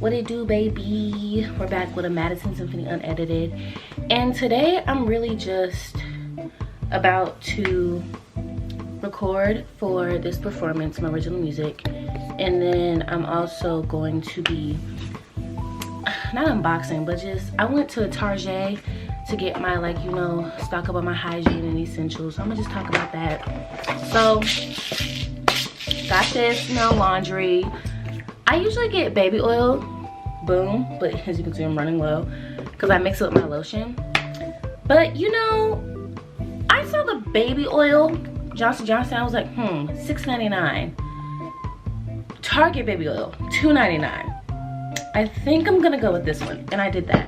What it do, baby? We're back with a Madyson Symphony Unedited, and today I'm really just about to record for this performance my original music, and then I'm also going to be not unboxing, but just I went to Target to get my, like, you know, stock up on my hygiene and essentials. So I'm gonna just talk about that. So got this, you know, laundry. I usually get baby oil, boom, but as you can see I'm running low because I mix it with my lotion. But you know, I saw the baby oil, Johnson & Johnson, I was like, $6.99. Target baby oil, $2.99. I think I'm gonna go with this one, and I did that.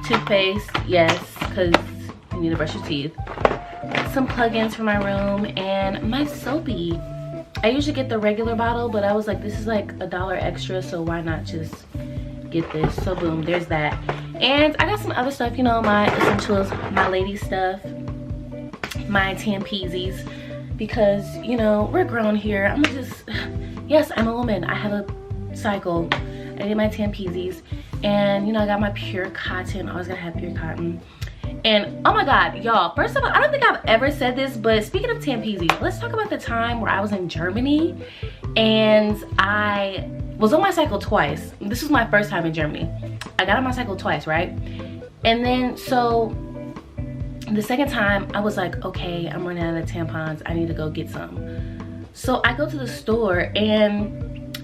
Toothpaste, yes, because you need to brush your teeth. Some plugins for my room, and my soapy. I usually get the regular bottle, but I was like, this is like $1 extra, so why not just get this? So boom, there's that. And I got some other stuff, you know, my essentials, my lady stuff, my Tampezies, because, you know, we're grown here. I'm just, yes, I'm a woman. I have a cycle. I get my Tampezies, and you know, I got my pure cotton. I always gotta have pure cotton. And oh my god, y'all, first of all, I don't think I've ever said this, but speaking of Tampezies, let's talk about the time where I was in Germany and I was on my cycle twice. This was my first time in Germany. I got on my cycle twice, right? And then so the second time I was like, okay, I'm running out of tampons, I need to go get some. So I go to the store, and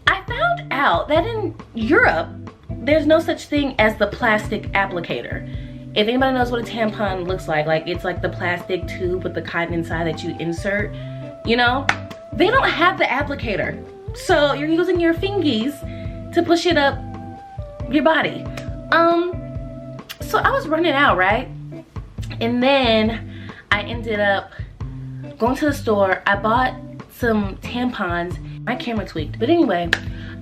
I found out that in Europe there's no such thing as the plastic applicator. If anybody knows what a tampon looks like it's like the plastic tube with the cotton inside that you insert, you know? They don't have the applicator. So you're using your fingies to push it up your body. So I was running out, right? And then I ended up going to the store. I bought some tampons. My camera tweaked, but anyway,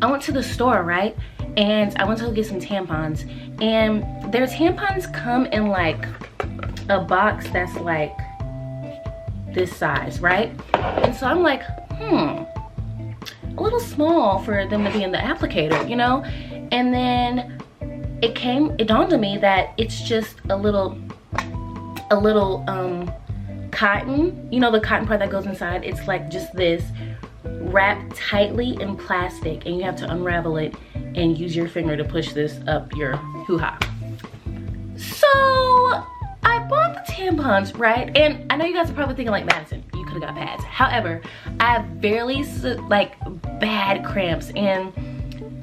I went to the store, right? And I went to go get some tampons, and their tampons come in like a box that's like this size, right? And so I'm like, a little small for them to be in the applicator, you know? And then it dawned on me that it's just a little cotton, you know, the cotton part that goes inside. It's like just this wrapped tightly in plastic, and you have to unravel it and use your finger to push this up your hoo-ha. So I bought the tampons, right? And I know you guys are probably thinking like, Madyson, you could have got pads. However, I have very like bad cramps, and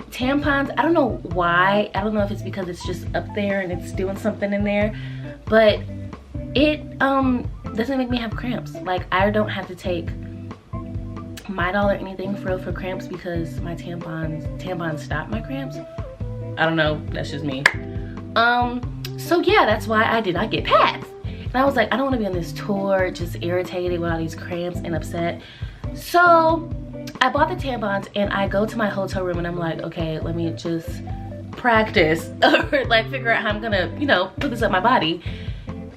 tampons, I don't know why. I don't know if it's because it's just up there and it's doing something in there, but it doesn't make me have cramps. Like, I don't have to take Midol or anything for cramps because my tampons stop my cramps. I don't know, that's just me. So yeah, that's why I did not get pads. And I was like, I don't want to be on this tour just irritated with all these cramps and upset. So I bought the tampons, and I go to my hotel room, and I'm like, okay, let me just practice or like figure out how I'm gonna, you know, put this up my body.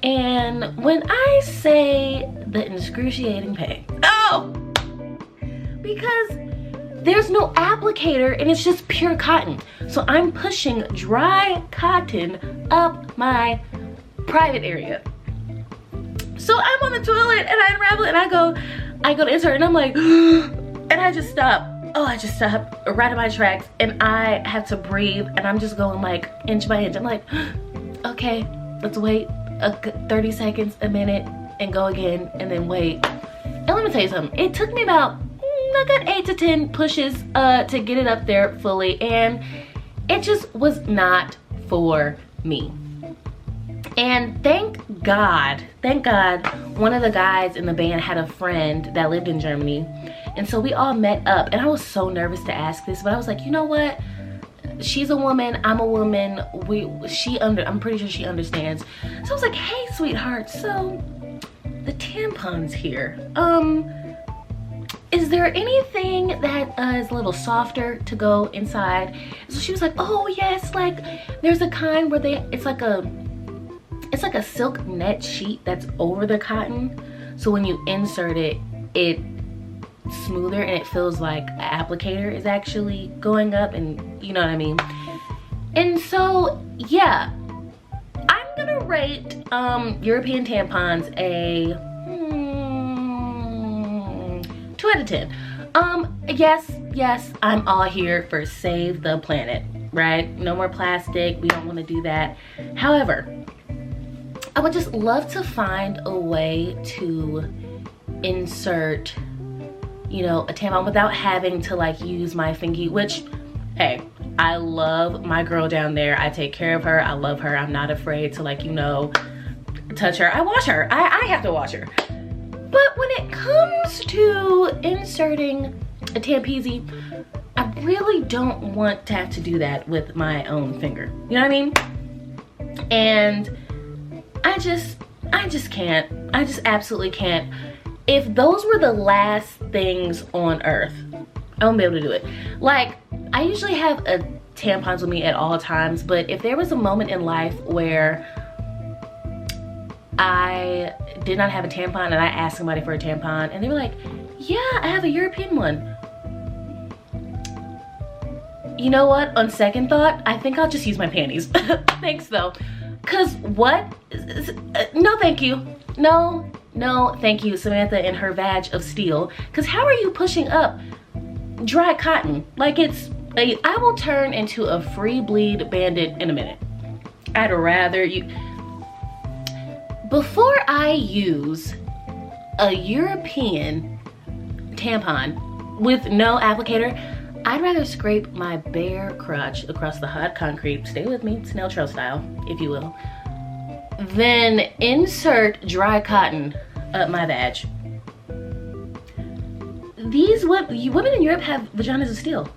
And when I say the excruciating pain, because there's no applicator and it's just pure cotton. So I'm pushing dry cotton up my private area. So I'm on the toilet, and I unravel it, and I go to insert, and I'm like, and I just stop. I just stopped right in my tracks, and I have to breathe, and I'm just going like inch by inch. I'm like, okay, let's wait 30 seconds, a minute, and go again, and then wait. And let me tell you something, it took me about I got 8 to 10 pushes to get it up there fully, and it just was not for me. And thank God, one of the guys in the band had a friend that lived in Germany, and so we all met up, and I was so nervous to ask this, but I was like, you know what? She's a woman, I'm a woman, I'm pretty sure she understands. So I was like, hey sweetheart, so the tampons here, is there anything that is a little softer to go inside? So she was like, oh yes, like there's a kind where it's like a silk net sheet that's over the cotton, so when you insert it, it smoother and it feels like an applicator is actually going up, and you know what I mean. And so yeah, I'm gonna rate European tampons a 2 out of 10. Yes, I'm all here for save the planet, right? No more plastic, we don't want to do that. However, I would just love to find a way to insert, you know, a tampon without having to like use my fingy, which, hey, I love my girl down there. I take care of her, I love her. I'm not afraid to, like, you know, touch her. I wash her, I have to wash her. But when it comes to inserting a tampezi, I really don't want to have to do that with my own finger. You know what I mean? And I just can't. I just absolutely can't. If those were the last things on earth, I won't be able to do it. Like, I usually have a tampons with me at all times, but if there was a moment in life where I did not have a tampon and I asked somebody for a tampon and they were like, yeah, I have a European one. You know what? On second thought, I think I'll just use my panties. Thanks though. Cause what? No, thank you. No, thank you, Samantha and her vag of steel. Cause how are you pushing up dry cotton? Like I will turn into a free bleed bandit in a minute. I'd rather you. Before I use a European tampon with no applicator, I'd rather scrape my bare crotch across the hot concrete, stay with me, snail trail style, if you will, then insert dry cotton up my vag. These women in Europe have vaginas of steel.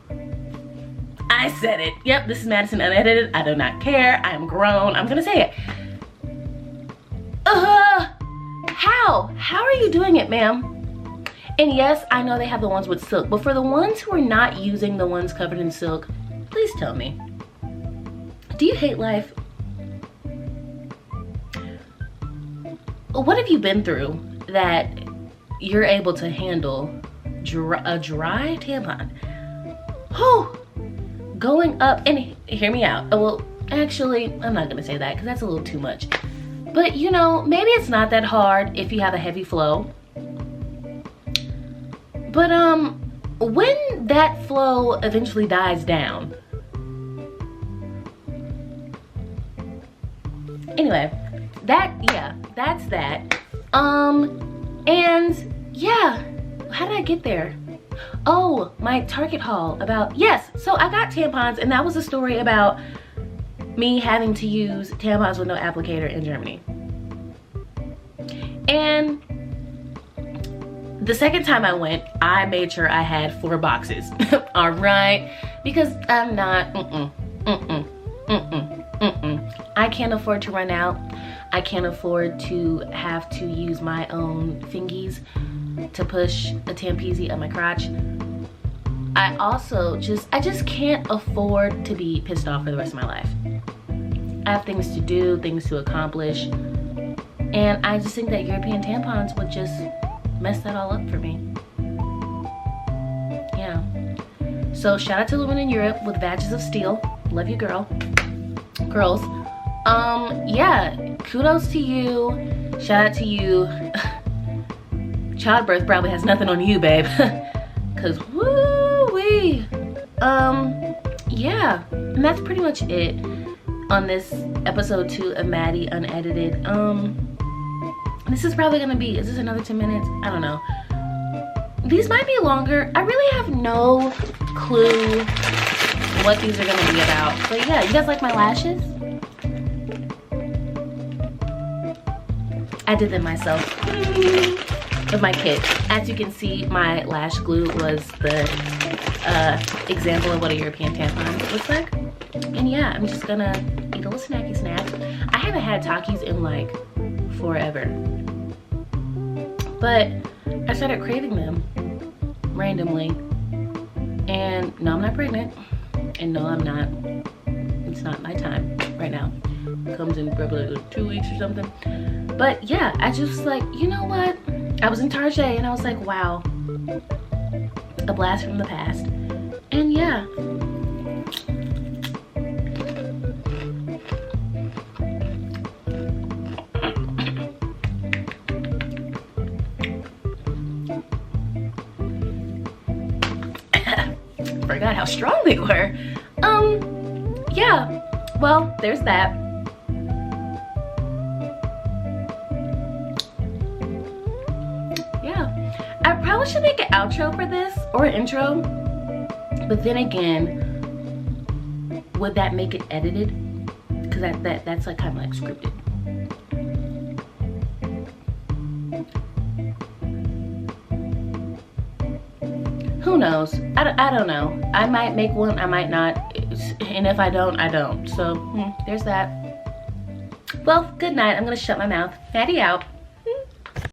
I said it. Yep, this is Madyson Unedited. I do not care. I am grown. I'm gonna say it. How are you doing it, ma'am? And yes, I know they have the ones with silk, but for the ones who are not using the ones covered in silk, please tell me, do you hate life? What have you been through that you're able to handle a dry tampon? Oh, going up, and hear me out. Well, actually, I'm not gonna say that because that's a little too much. But you know, maybe it's not that hard if you have a heavy flow. But when that flow eventually dies down. Anyway, that's that. And yeah, how did I get there? Oh, my Target haul about, yes, so I got tampons, and that was a story about me having to use tampons with no applicator in Germany. And the second time I went, I made sure I had 4 boxes. All right, because I'm not, I can't afford to run out. I can't afford to have to use my own fingies to push a tampezi up my crotch. I just can't afford to be pissed off for the rest of my life. I have things to do, things to accomplish, and I just think that European tampons would just mess that all up for me. Yeah. So shout out to the women in Europe with badges of steel. Love you, girls. Yeah, kudos to you. Shout out to you. Childbirth probably has nothing on you, babe. Cause woo-wee. Yeah, and that's pretty much it on this episode 2 of Maddie Unedited. This is probably gonna be, is this another 10 minutes? I don't know. These might be longer. I really have no clue what these are gonna be about. But yeah, you guys like my lashes? I did them myself with my kit. As you can see, my lash glue was the example of what a European tampon looks like. And yeah, I'm just gonna eat a little snacky snack. I haven't had Takis in like forever. But I started craving them randomly. And no, I'm not pregnant. And no, I'm not. It's not my time right now. It comes in probably like 2 weeks or something. But yeah, I just like, you know what? I was in Target and I was like, wow, a blast from the past. And yeah. Forgot how strong they were. Yeah, well, there's that. Yeah, I probably should make an outro for this, or an intro, but then again, would that make it edited? Because that's like kind of like scripted. Who knows? I don't know. I might make one, I might not. And if I don't, I don't. So there's that. Well, good night. I'm gonna shut my mouth. Maddie out.